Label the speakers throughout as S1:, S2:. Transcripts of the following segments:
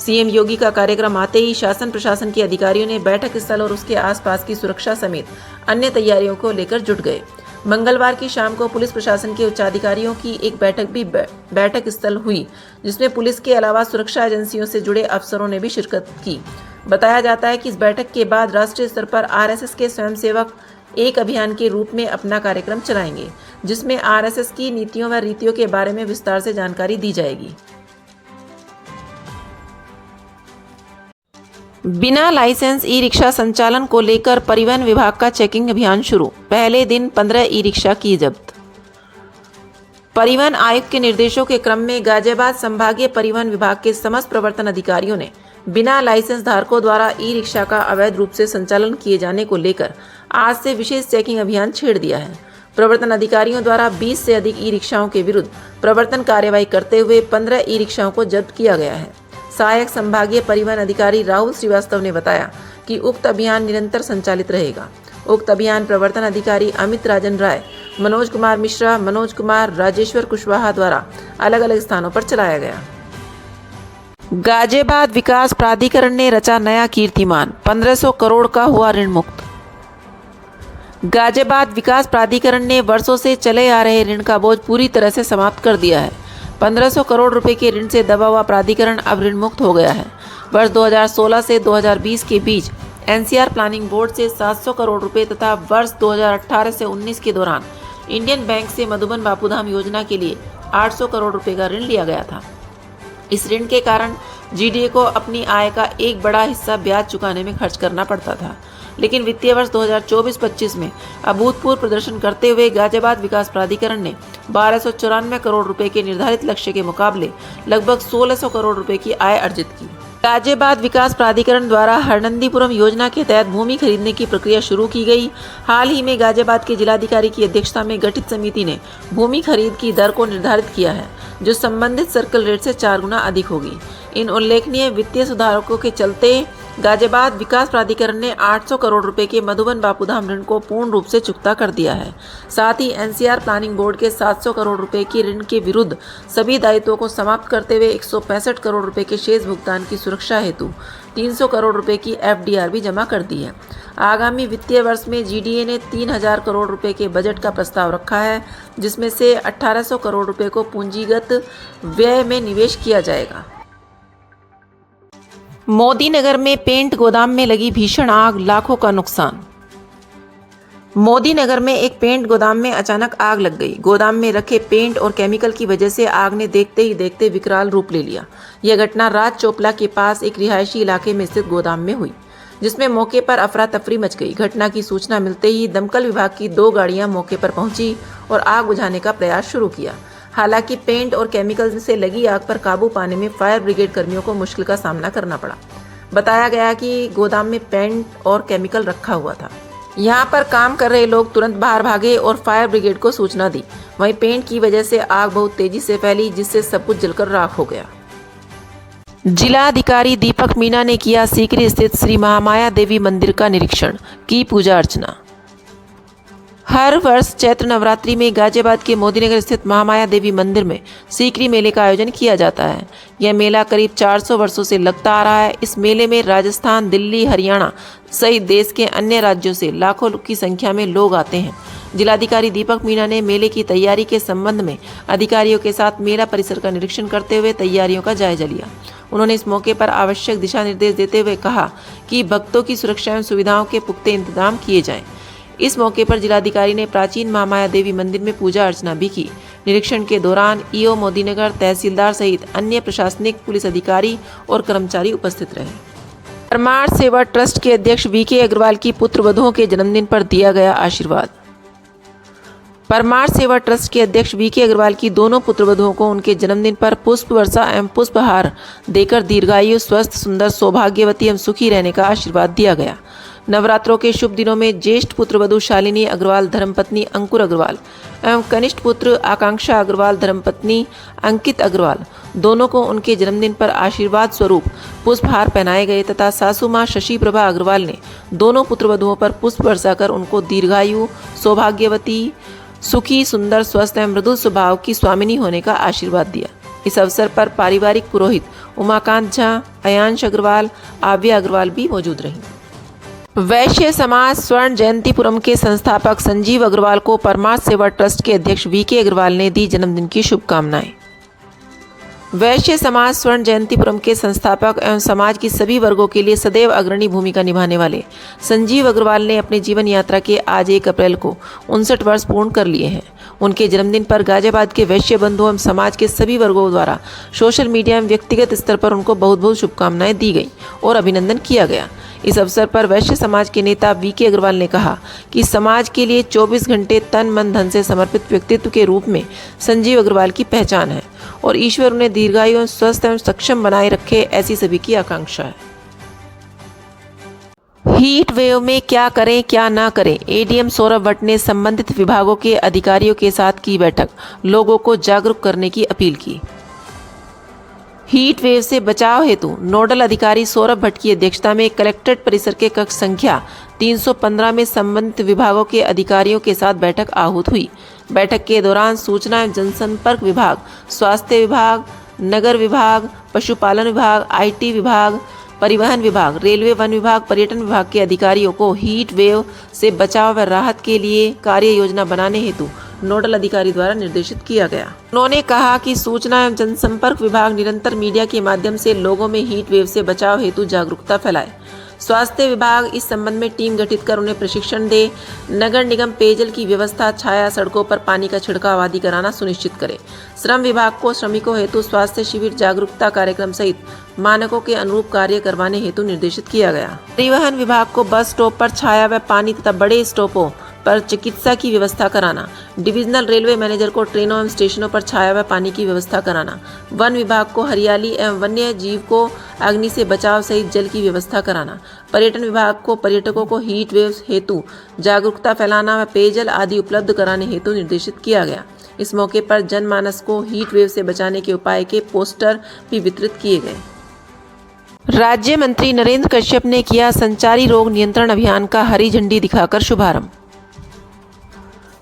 S1: CM योगी का कार्यक्रम आते ही शासन प्रशासन के अधिकारियों ने बैठक स्थल और उसके आसपास की सुरक्षा समेत अन्य तैयारियों को लेकर जुट गए। मंगलवार की शाम को पुलिस प्रशासन के उच्चाधिकारियों की एक बैठक स्थल हुई, जिसमें पुलिस के अलावा सुरक्षा एजेंसियों से जुड़े अफसरों ने भी शिरकत की। बताया जाता है कि इस बैठक के बाद राष्ट्रीय स्तर पर आरएसएस के स्वयंसेवक एक अभियान के रूप में अपना कार्यक्रम चलाएंगे, जिसमें आरएसएस की नीतियों व रीतियों के बारे में विस्तार से जानकारी दी जाएगी। बिना लाइसेंस ई रिक्शा संचालन को लेकर परिवहन विभाग का चेकिंग अभियान शुरू। पहले दिन 15 ई रिक्शा की जब्त। परिवहन आयुक्त के निर्देशों के क्रम में गाजियाबाद संभागीय परिवहन विभाग के समस्त प्रवर्तन अधिकारियों ने बिना लाइसेंस धारकों द्वारा ई रिक्शा का अवैध रूप से संचालन किए जाने को लेकर आज से विशेष चेकिंग अभियान छेड़ दिया है। प्रवर्तन अधिकारियों द्वारा 20 से अधिक ई रिक्शाओं के विरुद्ध प्रवर्तन कार्यवाही करते हुए 15 ई रिक्शाओं को जब्त किया गया है। सहायक संभागीय परिवहन अधिकारी राहुल श्रीवास्तव ने बताया कि उक्त अभियान निरंतर संचालित रहेगा। उक्त अभियान प्रवर्तन अधिकारी अमित राजन राय, मनोज कुमार मिश्रा, मनोज कुमार, राजेश्वर कुशवाहा द्वारा अलग अलग स्थानों पर चलाया गया। गाजियाबाद विकास प्राधिकरण ने रचा नया कीर्तिमान, 1500 करोड़ का हुआ ऋण मुक्त। गाजियाबाद विकास प्राधिकरण ने वर्षों से चले आ रहे ऋण का बोझ पूरी तरह से समाप्त कर दिया है। 1500 करोड़ रुपए के ऋण से दबा हुआ प्राधिकरण अब ऋण मुक्त हो गया है। वर्ष 2016 से 2020 के बीच एनसीआर प्लानिंग बोर्ड से 700 करोड़ रुपए तथा वर्ष 2018 से 19 के दौरान इंडियन बैंक से मधुबन बापूधाम योजना के लिए 800 करोड़ रुपए का ऋण लिया गया था। इस ऋण के कारण जीडीए को अपनी आय का एक बड़ा हिस्सा ब्याज चुकाने में खर्च करना पड़ता था, लेकिन वित्तीय वर्ष 2024-25 में अभूतपूर्व प्रदर्शन करते हुए गाजियाबाद विकास प्राधिकरण ने 1294 करोड़ रुपए के निर्धारित लक्ष्य के मुकाबले लगभग 1600 करोड़ रुपए की आय अर्जित की। गाजियाबाद विकास प्राधिकरण द्वारा हरनंदीपुरम योजना के तहत भूमि खरीदने की प्रक्रिया शुरू की गई। हाल ही में गाजियाबाद के जिलाधिकारी की अध्यक्षता में गठित समिति ने भूमि खरीद की दर को निर्धारित किया है, जो संबंधित सर्कल रेट से 4 गुना अधिक होगी। इन उल्लेखनीय वित्तीय सुधारों के चलते गाजियाबाद विकास प्राधिकरण ने 800 करोड़ रुपए के मधुबन बापूधाम ऋण को पूर्ण रूप से चुकता कर दिया है। साथ ही एनसीआर प्लानिंग बोर्ड के 700 करोड़ रुपए की ऋण के विरुद्ध सभी दायित्वों को समाप्त करते हुए 165 करोड़ रुपए के शेष भुगतान की सुरक्षा हेतु 300 करोड़ रुपए की एफडीआर भी जमा कर दी है। आगामी वित्तीय वर्ष में जीडीए ने 3000 करोड़ रुपए के बजट का प्रस्ताव रखा है, जिसमें से 1800 करोड़ रुपए को पूंजीगत व्यय में निवेश किया जाएगा। मोदी नगर में पेंट गोदाम में लगी भीषण आग, लाखों का नुकसान। मोदी नगर में एक पेंट गोदाम में अचानक आग लग गई। गोदाम में रखे पेंट और केमिकल की वजह से आग ने देखते ही देखते विकराल रूप ले लिया। यह घटना राज चोपला के पास एक रिहायशी इलाके में स्थित गोदाम में हुई, जिसमें मौके पर अफरा तफरी मच गई। घटना की सूचना मिलते ही दमकल विभाग की 2 गाड़ियां मौके पर पहुंची और आग बुझाने का प्रयास शुरू किया। हालांकि पेंट और केमिकल से लगी आग पर काबू पाने में फायर ब्रिगेड कर्मियों को मुश्किल का सामना करना पड़ा। बताया गया कि गोदाम में पेंट और केमिकल रखा हुआ था। यहां पर काम कर रहे लोग तुरंत बाहर भागे और फायर ब्रिगेड को सूचना दी। वहीं पेंट की वजह से आग बहुत तेजी से फैली, जिससे सब कुछ जलकर राख हो गया। जिलाधिकारी दीपक मीना ने किया सीकरी स्थित श्री महामाया देवी मंदिर का निरीक्षण, की पूजा अर्चना। हर वर्ष चैत्र नवरात्रि में गाजियाबाद के मोदीनगर स्थित महामाया देवी मंदिर में सीकरी मेले का आयोजन किया जाता है। यह मेला करीब 400 वर्षों से लगता आ रहा है। इस मेले में राजस्थान, दिल्ली, हरियाणा सहित देश के अन्य राज्यों से लाखों की संख्या में लोग आते हैं। जिलाधिकारी दीपक मीना ने मेले की तैयारी के संबंध में अधिकारियों के साथ मेला परिसर का निरीक्षण करते हुए तैयारियों का जायजा लिया। उन्होंने इस मौके पर आवश्यक दिशा निर्देश देते हुए कहा कि भक्तों की सुरक्षा एवं सुविधाओं के पुख्ते इंतजाम किए जाएं। इस मौके पर जिलाधिकारी ने प्राचीन महामाया देवी मंदिर में पूजा अर्चना भी की। निरीक्षण के दौरान ईओ मोदीनगर, तहसीलदार सहित अन्य प्रशासनिक, पुलिस अधिकारी और कर्मचारी उपस्थित रहे। परमार सेवा ट्रस्ट के अध्यक्ष वीके अग्रवाल की पुत्रवधुओं के जन्मदिन पर दिया गया आशीर्वाद। परमार सेवा ट्रस्ट के अध्यक्ष वीके अग्रवाल की दोनों पुत्रवधुओं को उनके जन्मदिन पर पुष्प वर्षा एवं पुष्पहार देकर दीर्घायु, स्वस्थ, सुंदर, सौभाग्यवती एवं सुखी रहने का आशीर्वाद दिया गया। नवरात्रों के शुभ दिनों में ज्येष्ठ पुत्रवधु शालिनी अग्रवाल धर्मपत्नी अंकुर अग्रवाल एवं कनिष्ठ पुत्र आकांक्षा अग्रवाल धर्मपत्नी अंकित अग्रवाल दोनों को उनके जन्मदिन पर आशीर्वाद स्वरूप पुष्पहार पहनाए गए तथा सासू मां शशि प्रभा अग्रवाल ने दोनों पुत्रवधुओं पर पुष्प बरसाकर उनको दीर्घायु, सौभाग्यवती, सुखी, सुंदर, स्वस्थ एवं मृदुल स्वभाव की स्वामिनी होने का आशीर्वाद दिया। इस अवसर पर पारिवारिक पुरोहित उमाकांत झा, अयांश अग्रवाल, आव्या अग्रवाल भी मौजूद रहीं। वैश्य समाज स्वर्ण जयंतीपुरम के संस्थापक संजीव अग्रवाल को परमार्थ सेवा ट्रस्ट के अध्यक्ष वीके अग्रवाल ने दी जन्मदिन की शुभकामनाएं। वैश्य समाज स्वर्ण जयंतीपुरम के संस्थापक एवं समाज की सभी वर्गों के लिए सदैव अग्रणी भूमिका निभाने वाले संजीव अग्रवाल ने अपने जीवन यात्रा के आज 1 अप्रैल को 59 वर्ष पूर्ण कर लिए हैं। उनके जन्मदिन पर गाजियाबाद के वैश्य बंधुओं एवं समाज के सभी वर्गों द्वारा सोशल मीडिया एवं व्यक्तिगत स्तर पर उनको बहुत बहुत शुभकामनाएं दी गई और अभिनंदन किया गया। इस अवसर पर वैश्य समाज के नेता वीके अग्रवाल ने कहा कि समाज के लिए 24 घंटे तन मन धन से समर्पित व्यक्तित्व के रूप में संजीव अग्रवाल की पहचान है और ईश्वर उन्हें दीर्घायु एवं स्वस्थ एवं सक्षम बनाए रखे, ऐसी सभी की आकांक्षा है। हीट वेव में क्या करें क्या ना करें, एडीएम सौरभ भट्ट ने संबंधित विभागों के अधिकारियों के साथ की बैठक, लोगों को जागरूक करने की अपील की। हीट वेव से बचाव हेतु नोडल अधिकारी सौरभ भट्ट की अध्यक्षता में कलेक्ट्रेट परिसर के कक्ष संख्या 315 में संबंधित विभागों के अधिकारियों के साथ बैठक आहूत हुई। बैठक के दौरान सूचना एवं जनसंपर्क विभाग, स्वास्थ्य विभाग, नगर विभाग, पशुपालन विभाग, आईटी विभाग, परिवहन विभाग, रेलवे, वन विभाग, पर्यटन विभाग के अधिकारियों को हीट वेव से बचाव व राहत के लिए कार्य योजना बनाने हेतु नोडल अधिकारी द्वारा निर्देशित किया गया। उन्होंने कहा कि सूचना एवं जनसंपर्क विभाग निरंतर मीडिया के माध्यम से लोगों में हीट वेव से बचाव हेतु जागरूकता फैलाए। स्वास्थ्य विभाग इस संबंध में टीम गठित कर उन्हें प्रशिक्षण दे। नगर निगम पेयजल की व्यवस्था, छाया, सड़कों पर पानी का छिड़काव आदि कराना सुनिश्चित करे। श्रम विभाग को श्रमिकों हेतु स्वास्थ्य शिविर, जागरूकता कार्यक्रम सहित मानकों के अनुरूप कार्य करवाने हेतु निर्देशित किया गया। परिवहन विभाग को बस स्टॉप पर छाया व पानी तथा बड़े स्टॉपों पर चिकित्सा की व्यवस्था कराना। डिविजनल रेलवे मैनेजर को ट्रेनों एवं स्टेशनों पर छाया व पानी की व्यवस्था कराना। वन विभाग को हरियाली एवं वन्य जीव को अग्नि से बचाव सहित जल की व्यवस्था कराना। पर्यटन विभाग को पर्यटकों को हीट वेव हेतु जागरूकता फैलाना व पेयजल आदि उपलब्ध कराने हेतु निर्देशित किया गया। इस मौके पर जनमानस को हीट वेव से बचाने के उपाय के पोस्टर भी वितरित किए गए। राज्य मंत्री नरेंद्र कश्यप ने किया संचारी रोग नियंत्रण अभियान का हरी झंडी दिखाकर शुभारंभ।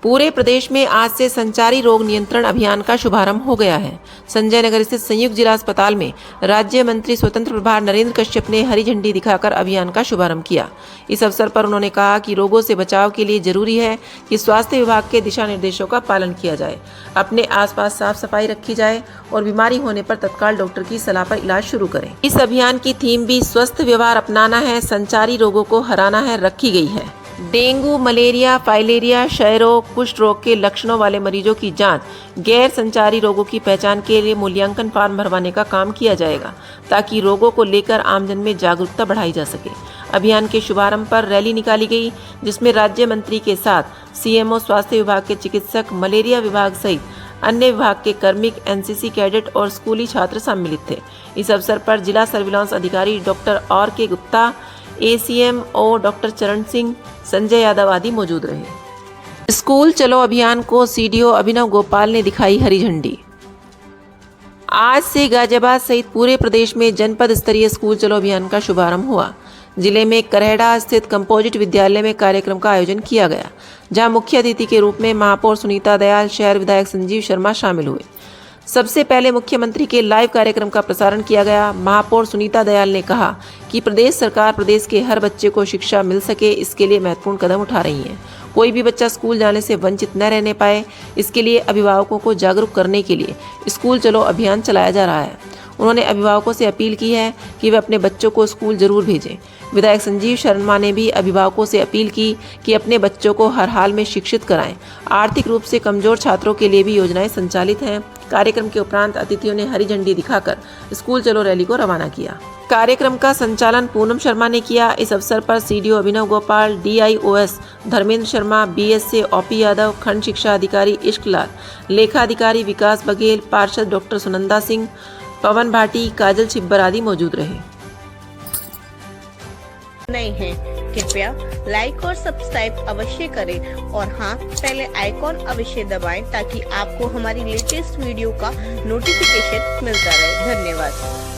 S1: पूरे प्रदेश में आज से संचारी रोग नियंत्रण अभियान का शुभारंभ हो गया है। संजय नगर स्थित संयुक्त जिला अस्पताल में राज्य मंत्री स्वतंत्र प्रभार नरेंद्र कश्यप ने हरी झंडी दिखाकर अभियान का शुभारंभ किया। इस अवसर पर उन्होंने कहा कि रोगों से बचाव के लिए जरूरी है कि स्वास्थ्य विभाग के दिशा निर्देशों का पालन किया जाए, अपने आसपास साफ सफाई रखी जाए और बीमारी होने पर तत्काल डॉक्टर की सलाह पर इलाज शुरू करें। इस अभियान की थीम भी स्वस्थ व्यवहार अपनाना है, संचारी रोगों को हराना है रखी गई है। डेंगू, मलेरिया, फाइलेरिया, क्षय रोग, कुष्ठ रोग के लक्षणों वाले मरीजों की जांच, गैर संचारी रोगों की पहचान के लिए मूल्यांकन फॉर्म भरवाने का काम किया जाएगा ताकि रोगों को लेकर आमजन में जागरूकता बढ़ाई जा सके। अभियान के शुभारंभ पर रैली निकाली गई जिसमें राज्य मंत्री के साथ सीएमओ, स्वास्थ्य विभाग के चिकित्सक, मलेरिया विभाग सहित अन्य विभाग के कार्मिक, एनसीसी कैडेट और स्कूली छात्र सम्मिलित थे। इस अवसर पर जिला सर्विलांस अधिकारी doctor R.K. Gupta, ACMO doctor चरण सिंह, संजय यादव आदि मौजूद रहे। स्कूल चलो अभियान को CDO अभिनव गोपाल ने दिखाई हरी झंडी। आज से गाजियाबाद सहित पूरे प्रदेश में जनपद स्तरीय स्कूल चलो अभियान का शुभारंभ हुआ। जिले में करहड़ा स्थित कंपोजिट विद्यालय में कार्यक्रम का आयोजन किया गया, जहां मुख्य अतिथि के रूप में महापौर सुनीता दयाल, शहर विधायक संजीव शर्मा शामिल हुए। सबसे पहले मुख्यमंत्री के लाइव कार्यक्रम का प्रसारण किया गया। महापौर सुनीता दयाल ने कहा कि प्रदेश सरकार प्रदेश के हर बच्चे को शिक्षा मिल सके, इसके लिए महत्वपूर्ण कदम उठा रही है। कोई भी बच्चा स्कूल जाने से वंचित न रहने पाए, इसके लिए अभिभावकों को जागरूक करने के लिए स्कूल चलो अभियान चलाया जा रहा है। उन्होंने अभिभावकों से अपील की है कि वे अपने बच्चों को स्कूल जरूर भेजें। विधायक संजीव शर्मा ने भी अभिभावकों से अपील की कि अपने बच्चों को हर हाल में शिक्षित कराएं। आर्थिक रूप से कमजोर छात्रों के लिए भी योजनाएं संचालित हैं। कार्यक्रम के उपरांत अतिथियों ने हरी झंडी दिखाकर स्कूल चलो रैली को रवाना किया। कार्यक्रम का संचालन पूनम शर्मा ने किया। इस अवसर पर CDO अभिनव Gopal, DIOS Dharmendra Sharma, BSA OP Yadav, खंड शिक्षा अधिकारी इश्क लाल, लेखा अधिकारी विकास बघेल, पार्षद डॉक्टर सुनंदा सिंह, पवन भाटी, काजल छिब्बर आदि मौजूद रहे।
S2: नए हैं कृपया लाइक और सब्सक्राइब अवश्य करें और हाँ, पहले आइकॉन अवश्य दबाएं ताकि आपको हमारी लेटेस्ट वीडियो का नोटिफिकेशन मिलता रहे। धन्यवाद।